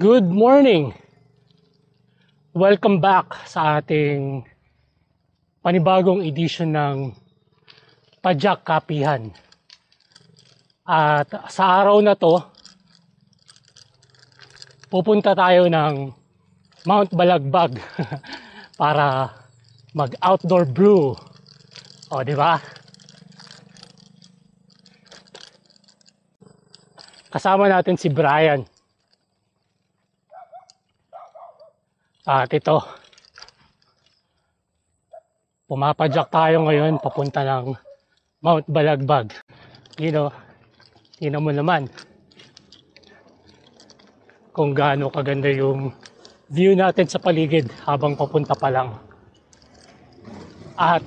Good morning! Welcome back sa ating panibagong edition ng Padjak Kapihan. At sa araw na to, pupunta tayo ng Mount Balagbag para mag-outdoor brew. O, di ba? Kasama natin si Brian. At ito, pumapadyak tayo ngayon papunta ng Mount Balagbag. Tingnan mo naman kung gaano kaganda yung view natin sa paligid habang papunta pa lang. At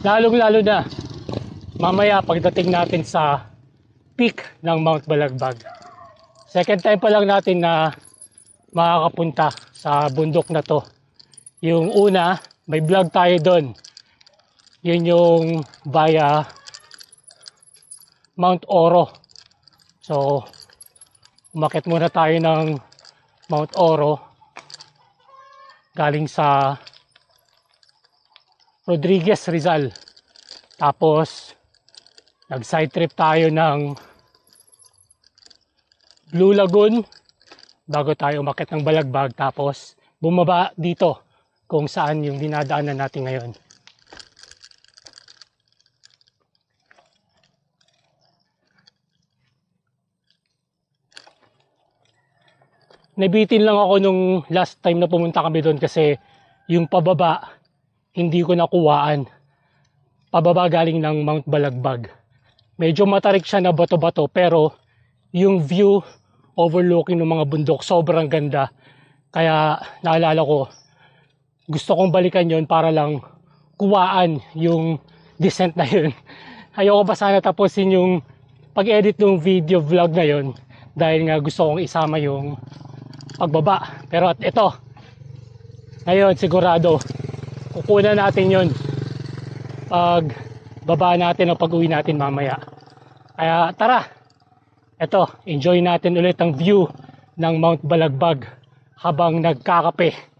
lalong-lalo na mamaya pagdating natin sa peak ng Mount Balagbag. Second time pa lang natin na makakapunta sa bundok na to. Yung una, may vlog tayo doon. Yun yung via Mount Oro. So, umakyat muna tayo ng Mount Oro. Galing sa Rodriguez, Rizal. Tapos, nag-side trip tayo ng Blue Lagoon bago tayo umakyat ng Balagbag, tapos bumaba dito kung saan yung dinadaanan natin ngayon. Nabitin lang ako nung last time na pumunta kami doon kasi yung pababa hindi ko nakuhaan. Pababa galing ng Mount Balagbag. Medyo matarik siya na bato-bato pero yung view overlooking ng mga bundok sobrang ganda. Kaya naalala ko, gusto kong balikan yon para lang kuwaan yung descent na yun. Ayoko pa sana tapusin yung pag-edit ng video vlog na yun dahil nga gusto kong isama yung pagbaba. Pero at ito, ngayon sigurado kukunan natin yon pag baba natin o pag uwi natin mamaya. Kaya tara, eto, enjoy natin ulit ang view ng Mount Balagbag habang nagkakape.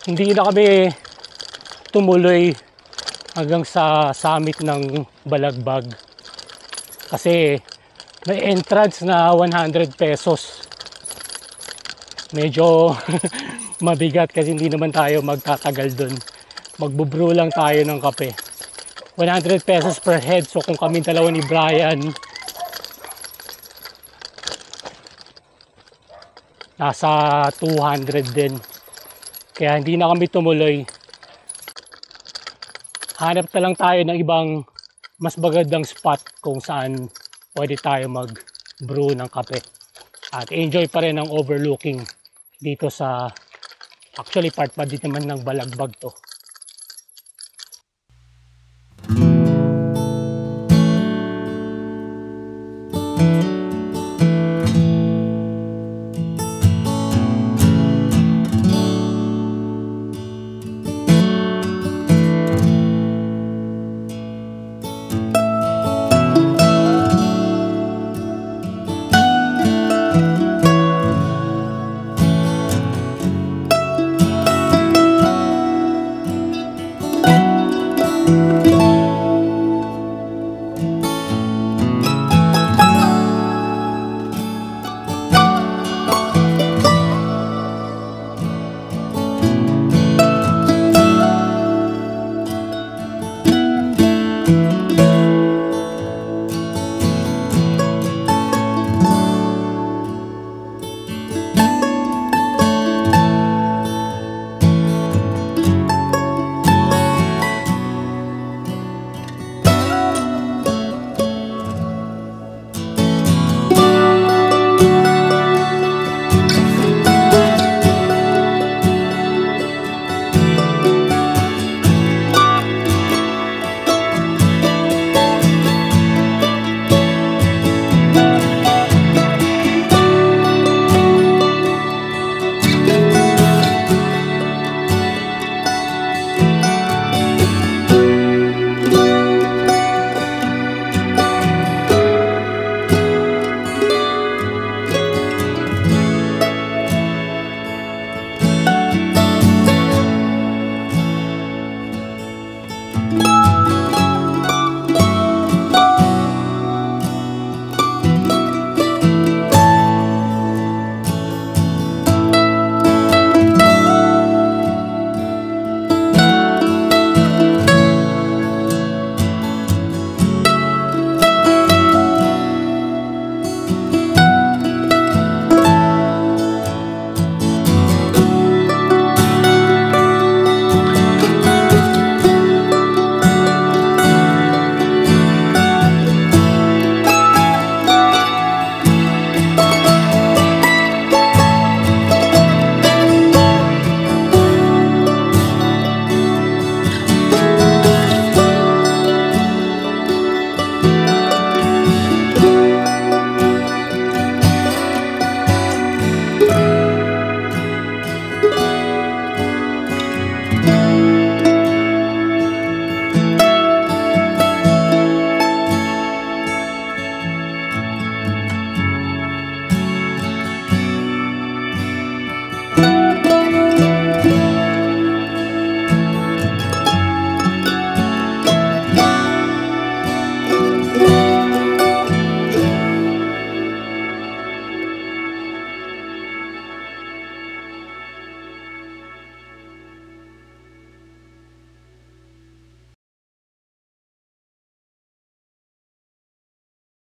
Hindi na kami tumuloy hanggang sa summit ng Balagbag. Kasi may entrance na 100 pesos. Medyo mabigat kasi hindi naman tayo magtatagal dun. Magbubrew lang tayo ng kape. 100 pesos per head. So kung kami dalawa ni Brian, nasa 200 din. Kaya hindi na kami tumuloy. Hanap na lang tayo ng ibang mas magandang spot kung saan pwede tayo mag-brew ng kape. At enjoy pa rin ang overlooking dito sa, actually part pa din naman ng Balagbag to.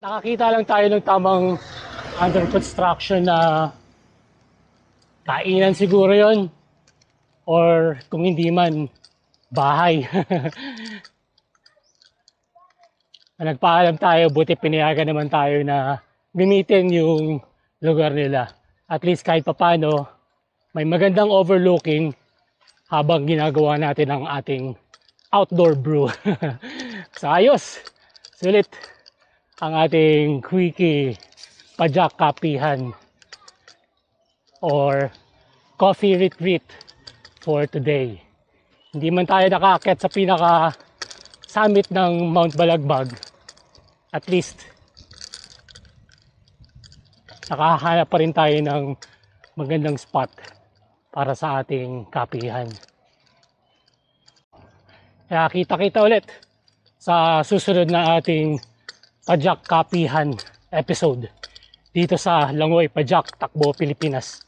Nakakita lang tayo ng tamang under construction na kainan siguro yon, or kung hindi man, bahay. Nagpaalam tayo, buti pinayagan naman tayo na gamitin yung lugar nila. At least kahit papano, may magandang overlooking habang ginagawa natin ang ating outdoor brew. So ayos, sulit ang ating quickie pajak kapihan or coffee retreat for today. Hindi man tayo nakaakyat sa pinaka summit ng Mount Balagbag, at least nakahanap pa rin tayo ng magandang spot para sa ating kapihan. Kaya kita-kita ulit sa susunod na ating Pajak Kapihan episode dito sa Langoy Pajak, Takbo, Pilipinas.